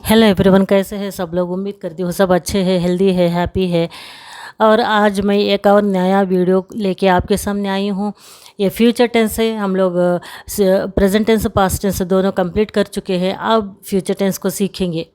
Hello everyone, कैसे हैं सब लोग। उम्मीद करती हूँ सब अच्छे हैं, हेल्दी है, हैप्पी है। और आज मैं एक और नया वीडियो लेके आपके सामने आई हूँ। ये फ्यूचर टेंस है। हम लोग प्रेजेंट टेंस पास्ट टेंस दोनों कंप्लीट कर चुके हैं। अब फ्यूचर टेंस को सीखेंगे।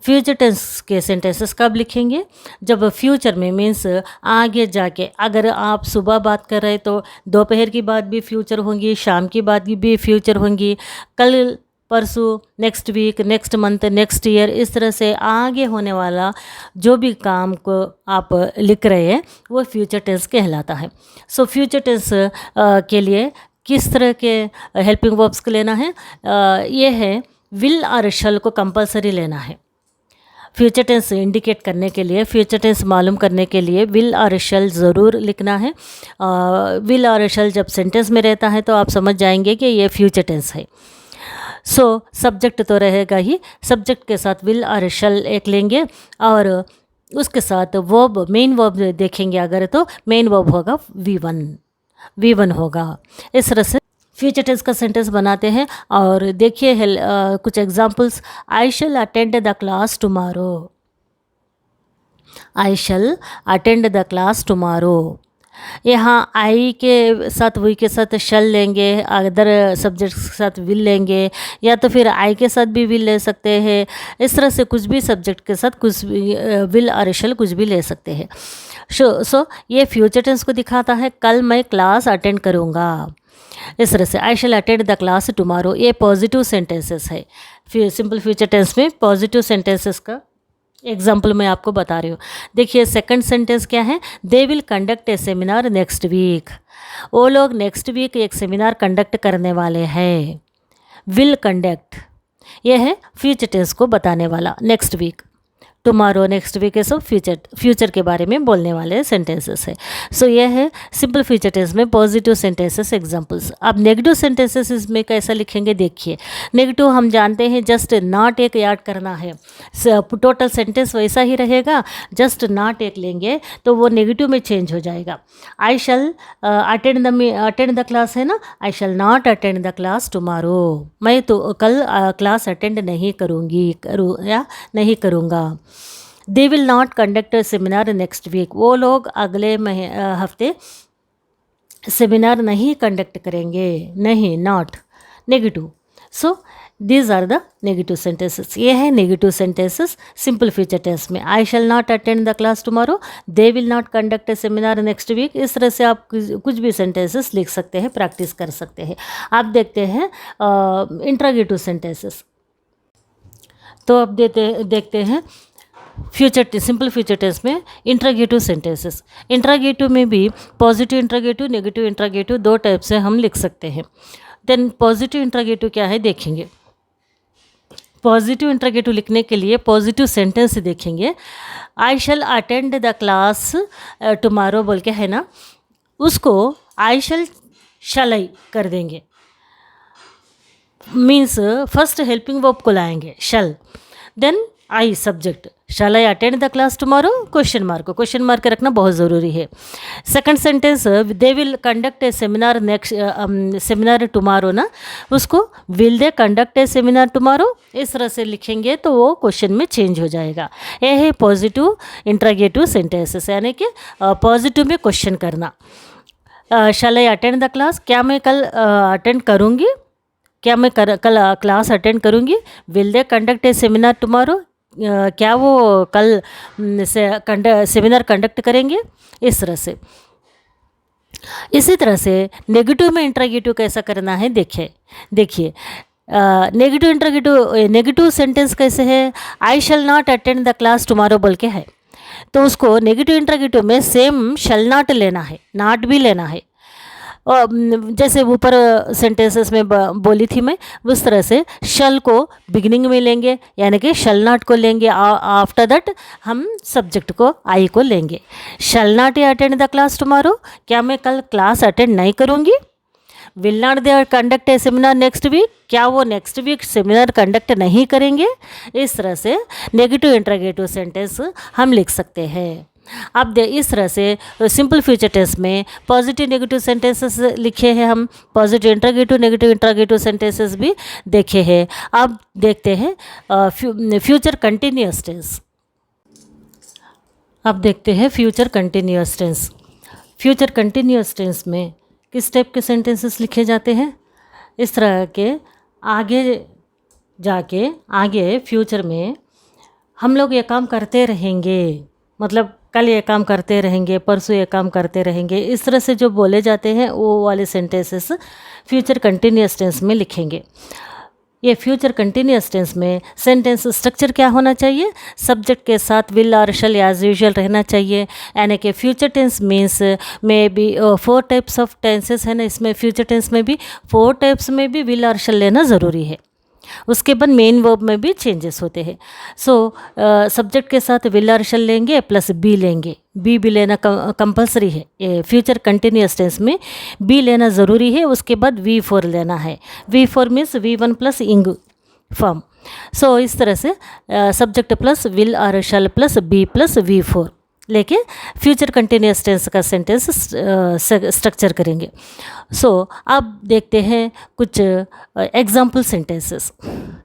फ्यूचर टेंस के सेंटेंसेस कब लिखेंगे? जब फ्यूचर में मीन्स आगे जाके, अगर आप सुबह बात कर रहे हैं तो दोपहर की बात भी फ्यूचर होंगी, शाम की बात भी फ्यूचर होंगी, कल, परसों, next week, next month, next year, इस तरह से आगे होने वाला जो भी काम को आप लिख रहे हैं वो फ्यूचर टेंस कहलाता है। सो फ्यूचर टेंस के लिए किस तरह के हेल्पिंग वर्ब्स को लेना है? ये है विल और शल को कंपलसरी लेना है। फ्यूचर टेंस इंडिकेट करने के लिए, फ्यूचर टेंस मालूम करने के लिए विल और शल ज़रूर लिखना है। विल और शल जब सेंटेंस में रहता है तो आप समझ जाएंगे कि ये फ्यूचर टेंस है। सो सब्जेक्ट तो रहेगा ही, सब्जेक्ट के साथ विल और शल एक लेंगे और उसके साथ वर्ब, मेन वर्ब देखेंगे अगर तो मेन वर्ब होगा वी वन होगा। इस तरह से फ्यूचर टेंस का सेंटेंस बनाते हैं। और देखिए कुछ examples. I shall attend the class tomorrow. I shall attend the class tomorrow. यहाँ आई के साथ वी के साथ शल लेंगे, अदर सब्जेक्ट के साथ विल लेंगे, या तो फिर आई के साथ भी विल ले सकते हैं। इस तरह से कुछ भी सब्जेक्ट के साथ कुछ भी विल और शल कुछ भी ले सकते हैं। सो ये फ्यूचर टेंस को दिखाता है। कल मैं क्लास अटेंड करूँगा। इस तरह से आई shall attend the class tomorrow, ये पॉजिटिव सेंटेंसेस है। फिर सिंपल फ्यूचर टेंस में पॉजिटिव सेंटेंसेस का एग्जाम्पल मैं आपको बता रही हूँ। देखिए सेकंड सेंटेंस क्या है? They will conduct a seminar next week. वो लोग नेक्स्ट वीक एक सेमिनार कंडक्ट करने वाले हैं। विल कंडक्ट, ये है फ्यूचर टेंस को बताने वाला। Next week, tomorrow, next week, ये सब फ्यूचर के बारे में बोलने वाले सेंटेंसेस है। सो ये है सिंपल फ्यूचर टेंस में पॉजिटिव सेंटेंसेस एग्जांपल्स। अब नेगेटिव सेंटेंसेस इसमें कैसा लिखेंगे देखिए। नेगेटिव हम जानते हैं जस्ट नॉट एक याद करना है। टोटल सेंटेंस वैसा ही रहेगा, जस्ट नॉट एक लेंगे तो वो नेगेटिव में चेंज हो जाएगा। I shall attend the class है ना, I shall not attend the class tomorrow. मैं तो कल क्लास अटेंड नहीं करूँगा। They will not conduct a seminar next week. वो लोग अगले हफ्ते सेमिनार नहीं कंडक्ट करेंगे। नहीं, not, negative. So these are the negative sentences. ये है negative sentences simple future tense में। I shall not attend the class tomorrow, they will not conduct a seminar next week. इस तरह से आप कुछ भी सेंटेंसेस लिख सकते हैं, प्रैक्टिस कर सकते हैं। आप देखते हैं इंट्रोगेटिव सेंटेंसेस। तो अब देखते हैं सिंपल फ्यूचर टेंस में इंट्रोगेटिव सेंटेंसेस। इंट्रोगेटिव में भी पॉजिटिव इंट्रोगेटिव, नेगेटिव इंट्रोगेटिव दो टाइप से हम लिख सकते हैं। देन पॉजिटिव इंट्रोगेटिव क्या है देखेंगे। पॉजिटिव इंट्रोगेटिव लिखने के लिए पॉजिटिव सेंटेंस देखेंगे। आई shall attend the class tomorrow बोल के है ना, उसको आई शैल आई कर देंगे। मीन्स फर्स्ट हेल्पिंग वर्ब को लाएंगे shall, then I subject, shall I attend the class tomorrow, question mark रखना बहुत ज़रूरी है। Second sentence they will conduct a seminar tomorrow ना, उसको will they conduct a seminar tomorrow इस तरह से लिखेंगे तो वो क्वेश्चन में चेंज हो जाएगा। ये है पॉजिटिव इंट्रोगेटिव सेंटेंसेस, यानी कि पॉजिटिव में क्वेश्चन करना। शैल आई अटेंड द क्लास, क्या मैं कल अटेंड करूँगी, क्या मैं कल क्लास अटेंड करूँगी। Will they conduct a seminar tomorrow, क्या वो कल सेमिनार कंडक्ट करेंगे। इस तरह से, इसी तरह से नेगेटिव में इंट्रोगेटिव कैसा करना है देखिए नेगेटिव सेंटेंस कैसे है। I shall not attend the class tomorrow बोल के है, तो उसको नेगेटिव इंट्रोगेटिव में सेम शैल नॉट लेना है, नॉट भी लेना है। और जैसे ऊपर सेंटेंसेस में बोली थी मैं, उस तरह से शल को बिगिनिंग में लेंगे, यानी कि शल नॉट को लेंगे। आफ्टर दैट हम सब्जेक्ट को आई को लेंगे। Shall not attend the class tomorrow, क्या मैं कल क्लास अटेंड नहीं करूँगी। Will not they conduct a seminar next week, क्या वो नेक्स्ट वीक सेमिनार कंडक्ट नहीं करेंगे। इस तरह से नेगेटिव इंट्रोगेटिव सेंटेंस हम लिख सकते हैं। अब इस तरह से सिंपल फ्यूचर टेंस में पॉजिटिव नेगेटिव सेंटेंसेस लिखे हैं, हम positive interrogative negative interrogative sentences भी देखे हैं। अब देखते हैं फ्यूचर कंटिन्यूअस टेंस। अब देखते हैं future continuous tense. Future continuous tense में किस टाइप के सेंटेंसेस लिखे जाते हैं? इस तरह के आगे जाके आगे फ्यूचर में हम लोग ये काम करते रहेंगे, मतलब कल ये काम करते रहेंगे, परसों ये काम करते रहेंगे, इस तरह से जो बोले जाते हैं वो वाले सेंटेंसेस फ्यूचर कंटिन्यूअस टेंस में लिखेंगे। ये फ्यूचर कंटिन्यूअस टेंस में सेंटेंस स्ट्रक्चर क्या होना चाहिए? सब्जेक्ट के साथ विल और शल एज यूजुअल रहना चाहिए। यानी कि फ्यूचर टेंस मीन्स में भी 4 टाइप्स ऑफ टेंसेस है ना, इसमें फ्यूचर टेंस में भी 4 टाइप्स में भी विल और शल लेना ज़रूरी है। उसके बाद मेन वर्ब में भी चेंजेस होते हैं। सो सब्जेक्ट के साथ विल और शल लेंगे प्लस बी लेंगे, बी भी लेना कंपलसरी है। ये फ्यूचर कंटिन्यूअस टेंस में बी लेना ज़रूरी है। उसके बाद V4 लेना है। V4 मीन्स V1 प्लस इंग फॉर्म। सो इस तरह से सब्जेक्ट प्लस विल और शल प्लस बी प्लस V4 लेके फ्यूचर कंटिन्यूअस टेंस का सेंटेंस स्ट्रक्चर करेंगे। सो अब देखते हैं कुछ एग्जाम्पल सेंटेंसेस।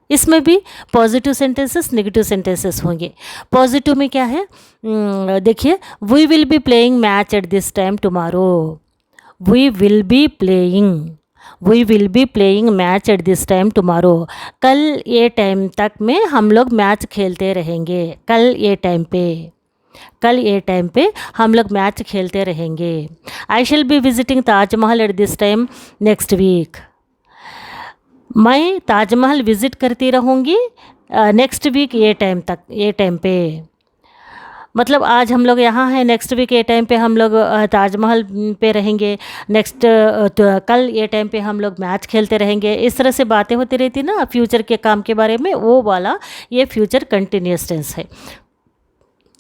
इसमें भी पॉजिटिव सेंटेंसेस नेगेटिव सेंटेंसेस होंगे। पॉजिटिव में क्या है? देखिए, we will be playing match at this time tomorrow. We will be playing match at this time tomorrow. कल ये टाइम तक में हम लोग मैच खेलते रहेंगे। कल ये टाइम पे हम लोग मैच खेलते रहेंगे। आई shall be visiting Taj Mahal at this time next week. मैं ताजमहल विज़िट करती रहूँगी नेक्स्ट वीक ये टाइम पे। मतलब आज हम लोग यहाँ हैं, नेक्स्ट वीक ये टाइम पे हम लोग ताजमहल पे रहेंगे, कल ये टाइम पे हम लोग मैच खेलते रहेंगे। इस तरह से बातें होती रहती ना फ्यूचर के काम के बारे में, वो वाला ये फ्यूचर कंटिन्यूअस टेंस है।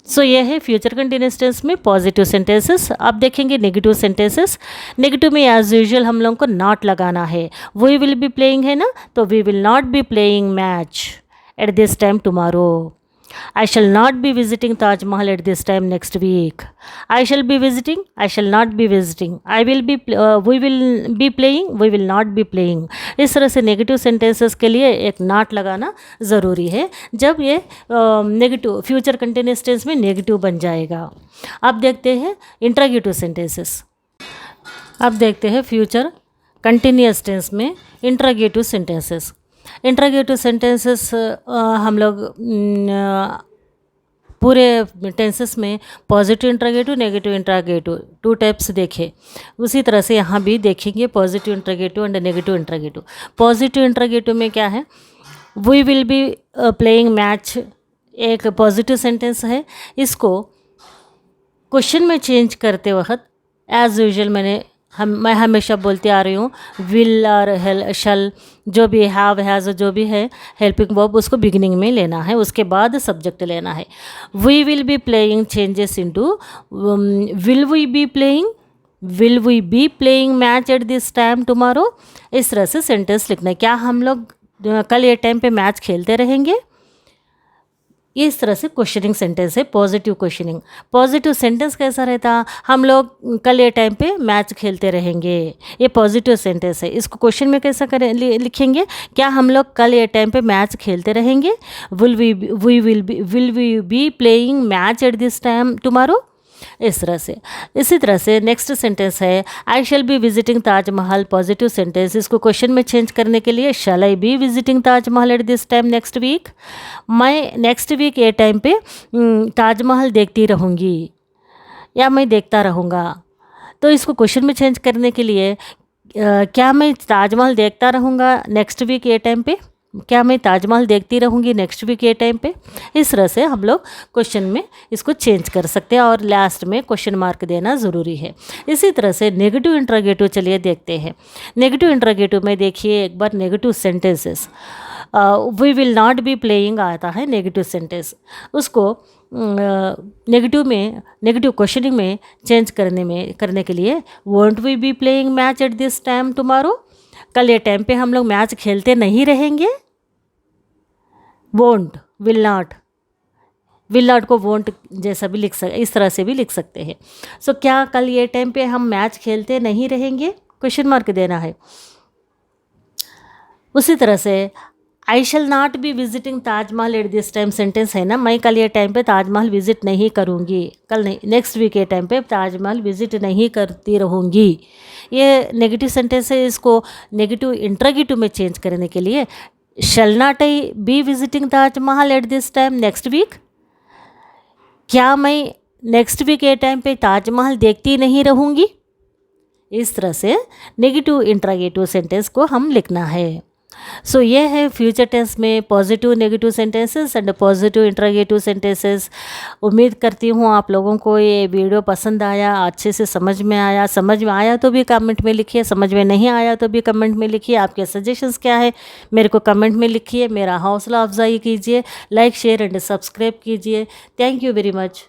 सो ये है फ्यूचर कंटिन्यूअस टेंस में पॉजिटिव सेंटेंसेस। अब देखेंगे नेगेटिव सेंटेंसेस। नेगेटिव में एज यूजुअल हम लोगों को नॉट लगाना है। वी विल बी प्लेइंग है ना, तो we will not be playing match at this time tomorrow. I shall not be visiting Taj Mahal at this time next week. I shall be visiting, I shall not be visiting. We will be playing, we will not be playing. इस तरह से negative sentences के लिए एक not लगाना ज़रूरी है, जब ये नेगेटिव फ्यूचर कंटिन्यूअस टेंस में नेगेटिव बन जाएगा। अब देखते हैं इंट्रोगेटिव सेंटेंसेस। अब देखते हैं फ्यूचर कंटिन्यूअस टेंस में इंट्रोगेटिव सेंटेंसेस। इंट्रोगेटिव सेंटेंसेस हम लोग पूरे टेंसेस में positive interrogative negative interrogative 2 types देखे। उसी तरह से यहाँ भी देखेंगे positive interrogative and negative interrogative. Positive interrogative में क्या है? We will be playing match एक पॉजिटिव सेंटेंस है। इसको क्वेश्चन में चेंज करते वक्त एज यूजुअल मैं हमेशा बोलती आ रही हूँ, विल और शल जो भी हैव हैज़ जो भी है हेल्पिंग वर्ब उसको बिगिनिंग में लेना है, उसके बाद सब्जेक्ट लेना है। We will be playing changes into will we be playing match at this time tomorrow. इस तरह से सेंटेंस लिखना है। क्या हम लोग कल ये टाइम पे मैच खेलते रहेंगे? इस तरह से क्वेश्चनिंग सेंटेंस है, पॉजिटिव क्वेश्चनिंग। पॉजिटिव सेंटेंस कैसा रहता? हम लोग कल ये टाइम पे मैच खेलते रहेंगे, ये पॉजिटिव सेंटेंस है। इसको क्वेश्चन में कैसा लिखेंगे? क्या हम लोग कल ये टाइम पे मैच खेलते रहेंगे? Will we be playing match at this time tomorrow. इस तरह से। इसी तरह से नेक्स्ट सेंटेंस है I shall be visiting Taj Mahal, positive sentence. इसको क्वेश्चन में चेंज करने के लिए शैल आई be visiting Taj Mahal at this time next week. मैं नेक्स्ट वीक ये टाइम पे ताजमहल देखती रहूँगी या मैं देखता रहूँगा। तो इसको क्वेश्चन में चेंज करने के लिए क्या मैं ताजमहल देखता रहूँगा नेक्स्ट वीक ये टाइम पे? क्या मैं ताजमहल देखती रहूँगी नेक्स्ट वीक ये टाइम पे? इस तरह से हम लोग क्वेश्चन में इसको चेंज कर सकते हैं और लास्ट में क्वेश्चन मार्क देना ज़रूरी है। इसी तरह से नेगेटिव इंट्रोगेटिव चलिए देखते हैं। नेगेटिव इंट्रोगेटिव में देखिए एक बार negative sentences. We will not be playing आता है नेगेटिव सेंटेंस। उसको नेगेटिव में नेगेटिव क्वेश्चनिंग में चेंज करने के लिए won't we be playing match at this time tomorrow. कल ये टाइम पे हम लोग मैच खेलते नहीं रहेंगे। Won't, will not, will not को वोंट जैसा भी लिख सकते, इस तरह से भी लिख सकते हैं। सो क्या कल ये टाइम पे हम मैच खेलते नहीं रहेंगे, क्वेश्चन मार्क देना है। उसी तरह से आई shall not be visiting Taj Mahal at this time sentence है ना, मैं कल ये टाइम पे ताजमहल विजिट नहीं करूँगी, कल नहीं, नेक्स्ट वीक के टाइम पे ताजमहल विजिट नहीं करती रहूँगी। ये नेगेटिव सेंटेंस है, इसको नेगेटिव इंट्रोगेटिव में चेंज करने के लिए shall not I be visiting Taj Mahal at this time next week, क्या मैं नेक्स्ट वीक के टाइम पे ताजमहल देखती नहीं रहूँगी। इस तरह से नेगेटिव इंट्रोगेटिव सेंटेंस को हम लिखना है। सो ये है फ्यूचर टेंस में positive negative sentences and positive interrogative sentences. उम्मीद करती हूँ आप लोगों को ये वीडियो पसंद आया, अच्छे से समझ में आया। समझ में आया तो भी कमेंट में लिखिए, समझ में नहीं आया तो भी कमेंट में लिखिए। आपके सजेशंस क्या है मेरे को कमेंट में लिखिए, मेरा हौसला अफजाई कीजिए, लाइक शेयर एंड सब्सक्राइब कीजिए। Thank you very much.